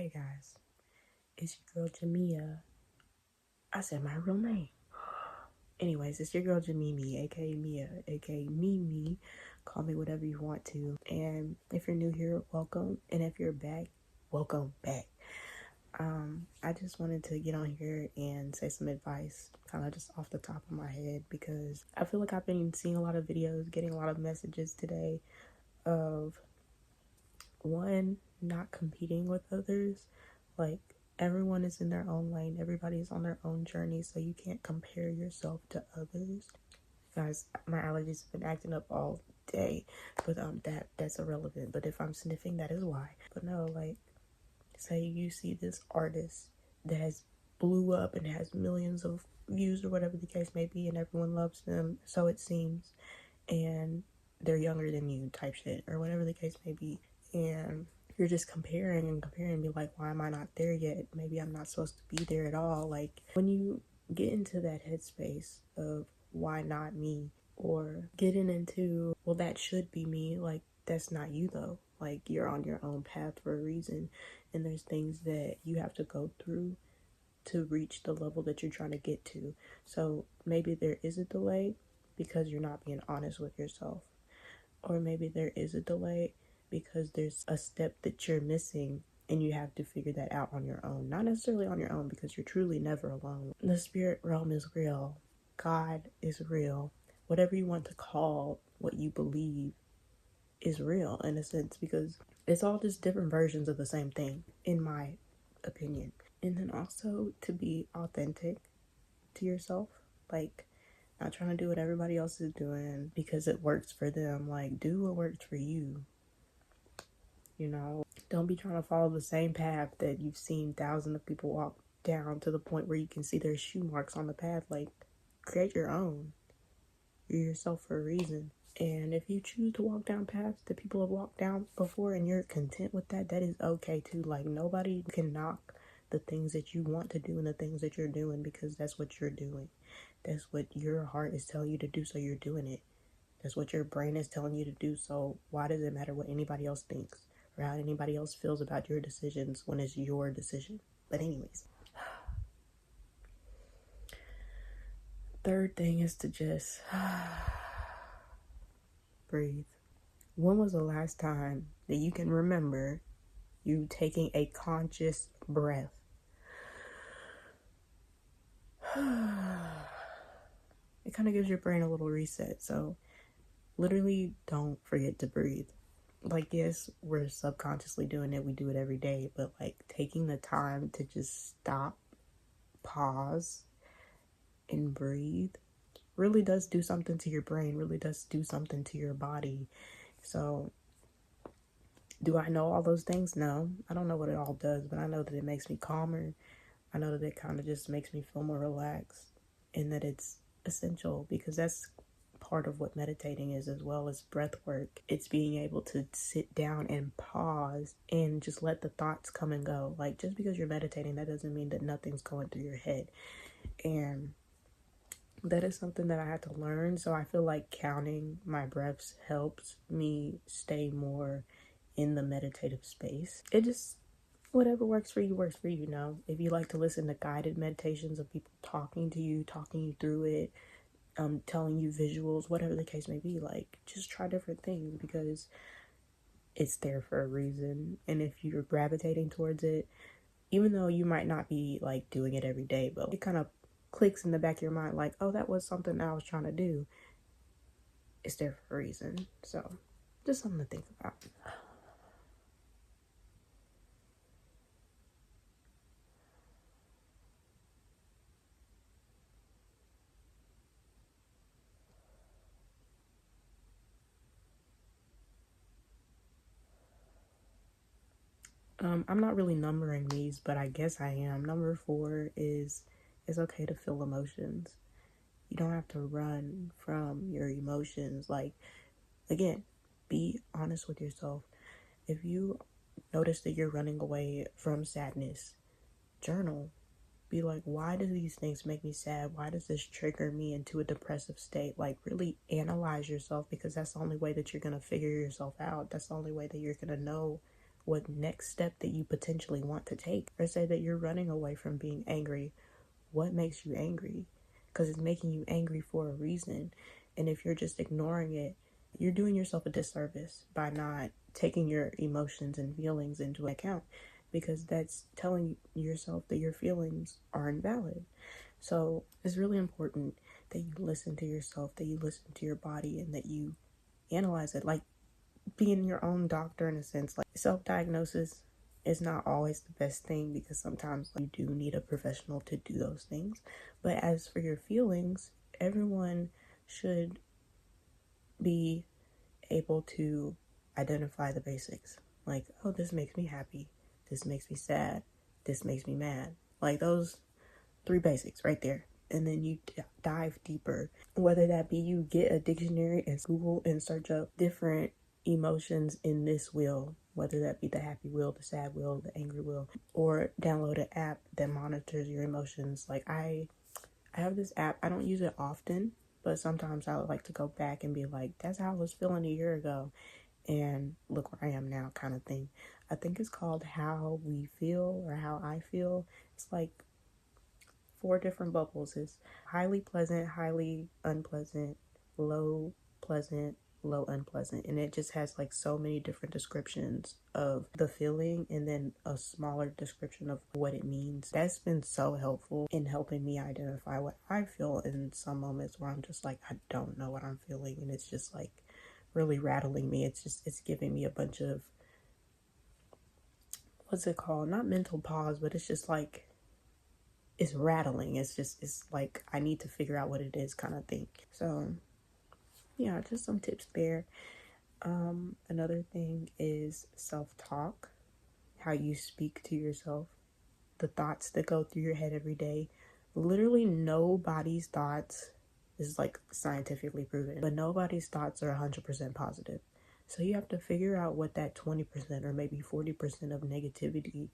Hey guys, it's your girl Jamia. I said my real name. Anyways, it's your girl Jamimi, aka Mia, aka Mimi. Call me whatever you want to. And if you're new here, welcome. And if you're back, welcome back. I just wanted to get on here and say some advice, kind of just off the top of my head, because I feel like I've been seeing a lot of videos, getting a lot of messages today of one, not competing with others. Like, everyone is in their own lane, everybody's on their own journey, so you can't compare yourself to others. Guys, my allergies have been acting up all day, but that's irrelevant. But if I'm sniffing, that is why. But no, like, say you see this artist that has blew up and has millions of views or whatever the case may be, and everyone loves them, so it seems, and they're younger than you type shit, or whatever the case may be. And you're just comparing and be like, why am I not there yet? Maybe I'm not supposed to be there at all. Like, when you get into that headspace of why not me, or getting into, well, that should be me, like, that's not you though. Like, you're on your own path for a reason, and there's things that you have to go through to reach the level that you're trying to get to. So maybe there is a delay because you're not being honest with yourself, or maybe there is a delay because there's a step that you're missing and you have to figure that out on your own. Not necessarily on your own, because you're truly never alone. The spirit realm is real. God is real. Whatever you want to call what you believe is real, in a sense, because it's all just different versions of the same thing, in my opinion. And then also to be authentic to yourself. Like, not trying to do what everybody else is doing because it works for them. Like, do what works for you. You know, don't be trying to follow the same path that you've seen thousands of people walk down to the point where you can see their shoe marks on the path. Like, create your own. You're yourself for a reason. And if you choose to walk down paths that people have walked down before and you're content with that, that is okay too. Like, nobody can knock the things that you want to do and the things that you're doing, because that's what you're doing. That's what your heart is telling you to do, so you're doing it. That's what your brain is telling you to do, so why does it matter what anybody else thinks or how anybody else feels about your decisions when it's your decision? But anyways, third thing is to just breathe. When was the last time that you can remember you taking a conscious breath? It kind of gives your brain a little reset. So literally don't forget to breathe. Like, yes, we're subconsciously doing it. We do it every day. But, like, taking the time to just stop, pause, and breathe really does do something to your brain, really does do something to your body. So, do I know all those things? No. I don't know what it all does, but I know that it makes me calmer. I know that it kind of just makes me feel more relaxed, and that it's essential, because that's part of what meditating is, as well as breath work. It's being able to sit down and pause and just let the thoughts come and go. Like, just because you're meditating, that doesn't mean that nothing's going through your head. And that is something that I had to learn. So I feel like counting my breaths helps me stay more in the meditative space. It just, whatever works for you, you know. If you like to listen to guided meditations of people talking you through it, telling you visuals, whatever the case may be, like, just try different things, because it's there for a reason. And if you're gravitating towards it, even though you might not be like doing it every day, but it kind of clicks in the back of your mind, like, oh, that was something I was trying to do. It's there for a reason. So just something to think about. I'm not really numbering these, but I guess I am. Number 4 is it's okay to feel emotions. You don't have to run from your emotions. Like, again, be honest with yourself. If you notice that you're running away from sadness, journal. Be like, why do these things make me sad? Why does this trigger me into a depressive state? Like, really analyze yourself, because that's the only way that you're going to figure yourself out. That's the only way that you're going to know what next step that you potentially want to take. Or say that you're running away from being angry. What makes you angry? Because it's making you angry for a reason. And if you're just ignoring it, you're doing yourself a disservice by not taking your emotions and feelings into account, because that's telling yourself that your feelings are invalid. So it's really important that you listen to yourself, that you listen to your body, and that you analyze it. Like being your own doctor in a sense. Like self-diagnosis is not always the best thing, because sometimes you do need a professional to do those things. But as for your feelings, everyone should be able to identify the basics. Like, oh, this makes me happy, this makes me sad, this makes me mad. Like those three basics right there. And then you dive deeper, whether that be you get a dictionary and Google and search up different emotions in this wheel, whether that be the happy wheel, the sad wheel, the angry wheel, or download an app that monitors your emotions. Like I have this app. I don't use it often, but sometimes I would like to go back and be like, that's how I was feeling a year ago, and look where I am now, kind of thing. I think it's called How We Feel, or How I Feel. It's like 4 different bubbles. Is highly pleasant, highly unpleasant, low pleasant, low unpleasant. And it just has like so many different descriptions of the feeling, and then a smaller description of what it means. That's been so helpful in helping me identify what I feel in some moments where I'm just like, I don't know what I'm feeling, and it's just like really rattling me. It's giving me a bunch of, what's it called, not mental pause, but it's just like, it's rattling. It's like I need to figure out what it is, kind of thing. So yeah, just some tips there. Another thing is self-talk, how you speak to yourself, the thoughts that go through your head every day. Literally nobody's thoughts, this is like scientifically proven, but nobody's thoughts are 100% positive. So you have to figure out what that 20% or maybe 40% of negativity,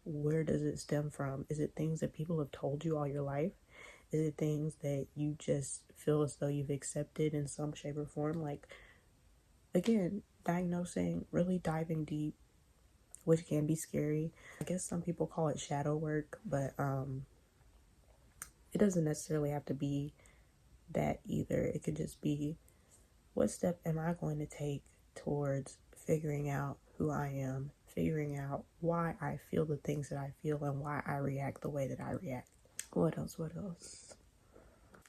where does it stem from? Is it things that people have told you all your life? Is it things that you just feel as though you've accepted in some shape or form? Like, again, diagnosing, really diving deep, which can be scary. I guess some people call it shadow work, but it doesn't necessarily have to be that either. It could just be, what step am I going to take towards figuring out who I am, figuring out why I feel the things that I feel, and why I react the way that I react. What else?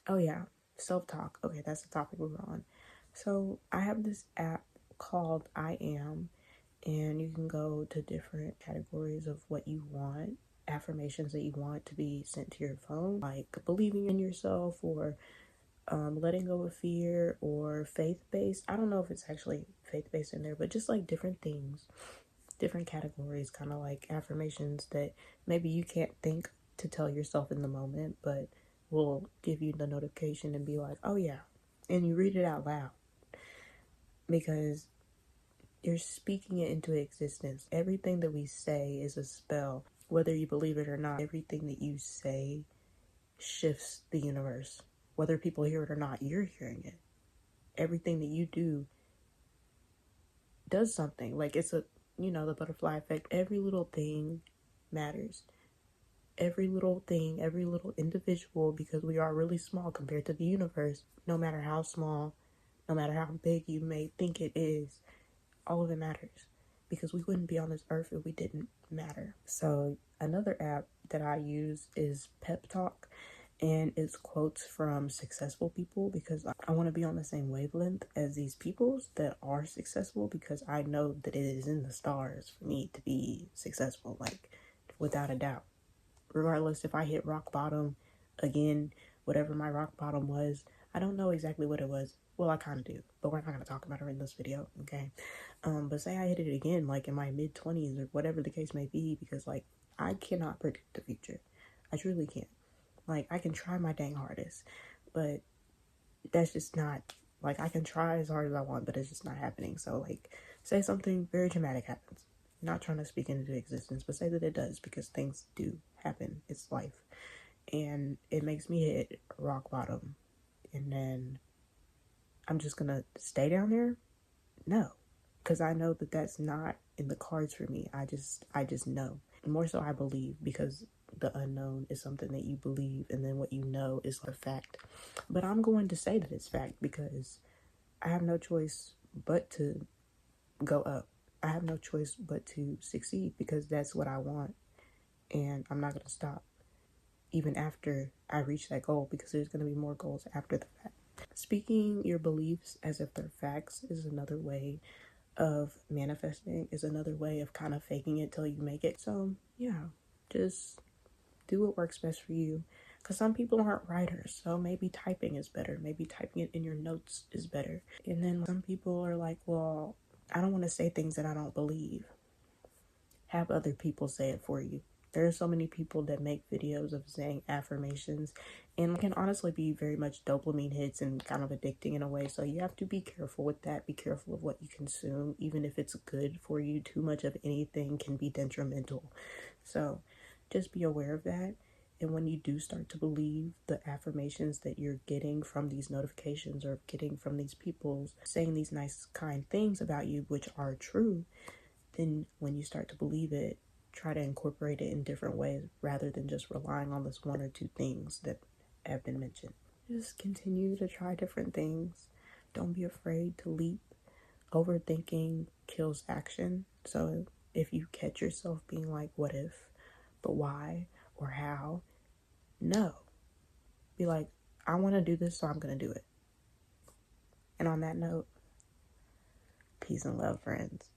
Oh yeah, self-talk. Okay, that's the topic we're on. So I have this app called I Am, and you can go to different categories of what you want, affirmations that you want to be sent to your phone, like believing in yourself, or letting go of fear, or faith-based. I don't know if it's actually faith-based in there, but just like different things, different categories, kind of like affirmations that maybe you can't think to tell yourself in the moment, but will give you the notification and be like, oh yeah, and you read it out loud, because you're speaking it into existence. Everything that we say is a spell, whether you believe it or not. Everything that you say shifts the universe, whether people hear it or not. You're hearing it. Everything that you do does something. Like, it's a, the butterfly effect. Every little thing matters. Every little thing, every little individual, because we are really small compared to the universe. No matter how small, no matter how big you may think it is, all of it matters, because we wouldn't be on this earth if we didn't matter. So another app that I use is Pep Talk, and it's quotes from successful people, because I want to be on the same wavelength as these peoples that are successful, because I know that it is in the stars for me to be successful, like without a doubt. Regardless if I hit rock bottom again, whatever my rock bottom was, I don't know exactly what it was. Well, I kind of do, but we're not going to talk about it in this video, okay? But say I hit it again, like in my mid-20s or whatever the case may be, because like I cannot predict the future. I truly can't. Like, I can try my dang hardest, but that's just not, like, I can try as hard as I want, but it's just not happening. So like, say something very dramatic happens. Not trying to speak into existence, but say that it does, because things do happen. It's life. And it makes me hit rock bottom. And then I'm just gonna stay down there? No. because I know that that's not in the cards for me. I just know. More so I believe, because the unknown is something that you believe, and then what you know is a fact. But I'm going to say that it's fact because I have no choice but to go up. I have no choice but to succeed because that's what I want, and I'm not going to stop even after I reach that goal, because there's going to be more goals after the fact. Speaking your beliefs as if they're facts is another way of manifesting, is another way of kind of faking it till you make it. So yeah, just do what works best for you, because some people aren't writers, so maybe typing is better, maybe typing it in your notes is better. And then some people are like, well, I don't want to say things that I don't believe. Have other people say it for you. There are so many people that make videos of saying affirmations, and can honestly be very much dopamine hits and kind of addicting in a way. So you have to be careful with that. Be careful of what you consume, even if it's good for you. Too much of anything can be detrimental. So just be aware of that. And when you do start to believe the affirmations that you're getting from these notifications or getting from these people saying these nice, kind things about you, which are true, then when you start to believe it, try to incorporate it in different ways rather than just relying on this one or two things that have been mentioned. Just continue to try different things. Don't be afraid to leap. Overthinking kills action. So if you catch yourself being like, what if, but why, or how, no. Be like, I want to do this, so I'm going to do it. And on that note, peace and love, friends.